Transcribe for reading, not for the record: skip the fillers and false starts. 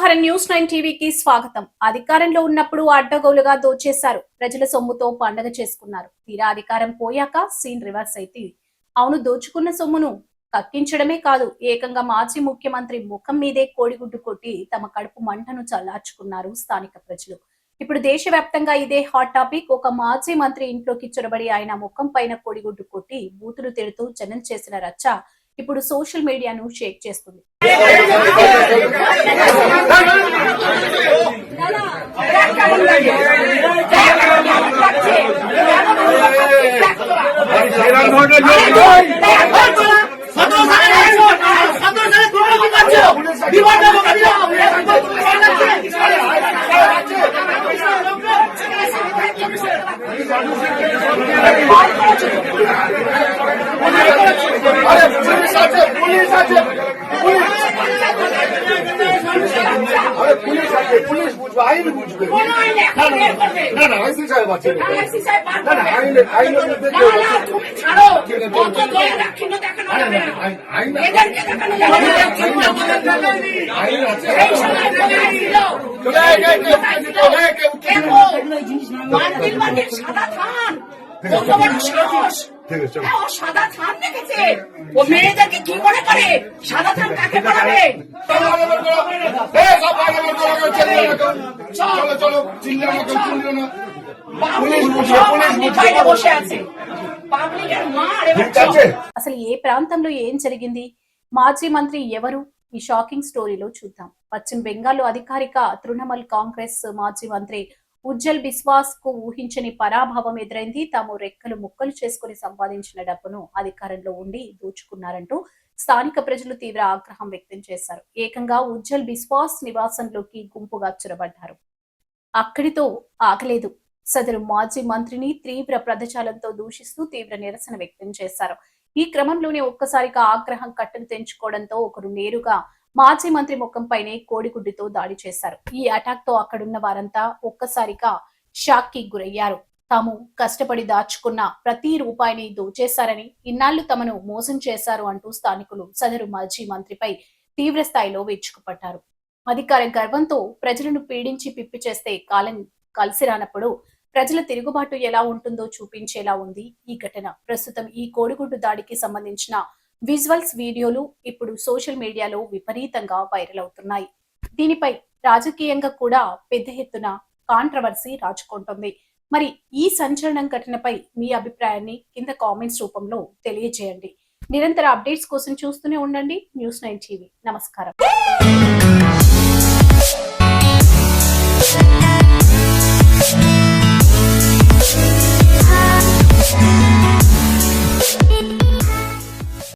నమస్కారం. న్యూస్9 టీవీకి స్వాగతం. అధికారంలో ఉన్నప్పుడు అడ్డగోలుగా దోచేశారు. ప్రజల సొమ్ముతో పండగ చేసుకున్నారు. తీరా అధికారం పోయాక సీన్ రివర్స్ అయితే అవును, దోచుకున్న సొమ్మును కక్కించడమే కాదు, ఏకంగా మాజీ ముఖ్యమంత్రి ముఖం మీదే కోడిగుడ్డు కొట్టి తమ కడుపు మంటను చల్లార్చుకున్నారు స్థానిక ప్రజలు. ఇప్పుడు దేశవ్యాప్తంగా ఇదే హాట్ టాపిక్. ఒక మాజీ మంత్రి ఇంట్లోకి చొరబడి ఆయన ముఖం పైన కోడిగుడ్డు కొట్టి బూతులు తిడుతూ జనం చేసిన రచ్చ ఇప్పుడు సోషల్ మీడియాను షేక్ చేస్తుంది. पुलिस आईने बुझबे ना ना ऐसे चाहे बात है ना ना आईने तुम ছাড়ো কত দয়া রাখিনো দেখানো যাবে না এদেরকে দেখানো যাবে না আইন আছে এই সময় মাটির মাটির সাদা থান কত বড় সাহস। ঠিক আছে ও সাদা থান দেখেছে, ও মেয়েদেরকে কি মনে করে সাদা থান কাকে পড়াবে? চলো চলো চিল্লানো না চিল্লানো না, পুলিশ বাইরে বসে আছে, পাবলিকের মার এবার। అసలు ఏ ప్రాంతంలో ఏం జరిగింది, మాజీ మంత్రి ఎవరు, ఈ షాకింగ్ స్టోరీలో చూద్దాం. పశ్చిమ బెంగాల్లో అధికారిక తృణమూల్ కాంగ్రెస్ మాజీ మంత్రి ఉజ్జల్ బిస్వాస్ కు ఊహించని పరాభవం ఎదురైంది. తాము రెక్కలు ముక్కలు చేసుకుని సంపాదించిన డబ్బును అధికారంలో ఉండి దోచుకున్నారంటూ స్థానిక ప్రజలు తీవ్ర ఆగ్రహం వ్యక్తం చేశారు. ఏకంగా ఉజ్జల్ బిస్వాస్ నివాసంలోకి గుంపుగా చొరబడ్డారు. అక్కడితో ఆగలేదు. సదరు మాజీ మంత్రిని తీవ్ర పదజాలంతో దూషిస్తూ తీవ్ర నిరసన వ్యక్తం చేశారు. ఈ క్రమంలోనే ఒక్కసారిగా ఆగ్రహం కట్టలు తెంచుకోవడంతో ఒకరు నేరుగా మాజీ మంత్రి ముఖంపైనే కోడిగుడ్డుతో దాడి చేశారు. ఈ అటాక్ తో అక్కడున్న వారంతా ఒక్కసారిగా షాక్ కి గురయ్యారు. తాము కష్టపడి దాచుకున్న ప్రతి రూపాయిని దోచేశారని, ఇన్నాళ్లు తమను మోసం చేశారు అంటూ స్థానికులు సదరు మాజీ మంత్రిపై తీవ్ర స్థాయిలో విరుచుకుపడ్డారు. అధికార గర్వంతో ప్రజలను పీడించి పిప్పి చేస్తే కాలం కలిసి రానప్పుడు ప్రజల తిరుగుబాటు ఎలా ఉంటుందో చూపించేలా ఉంది ఈ ఘటన. ప్రస్తుతం ఈ కోడిగుడ్డు దాడికి సంబంధించిన విజువల్స్, వీడియోలు ఇప్పుడు సోషల్ మీడియాలో విపరీతంగా వైరల్ అవుతున్నాయి. దీనిపై రాజకీయంగా కూడా పెద్ద ఎత్తున కాంట్రవర్సీ రాజుకుంటుంది. మరి ఈ సంచలనం ఘటనపై మీ అభిప్రాయాన్ని కింద కామెంట్స్ రూపంలో తెలియజేయండి. నిరంతర అప్డేట్స్ కోసం చూస్తూనే ఉండండి న్యూస్9 టీవీ. నమస్కారం.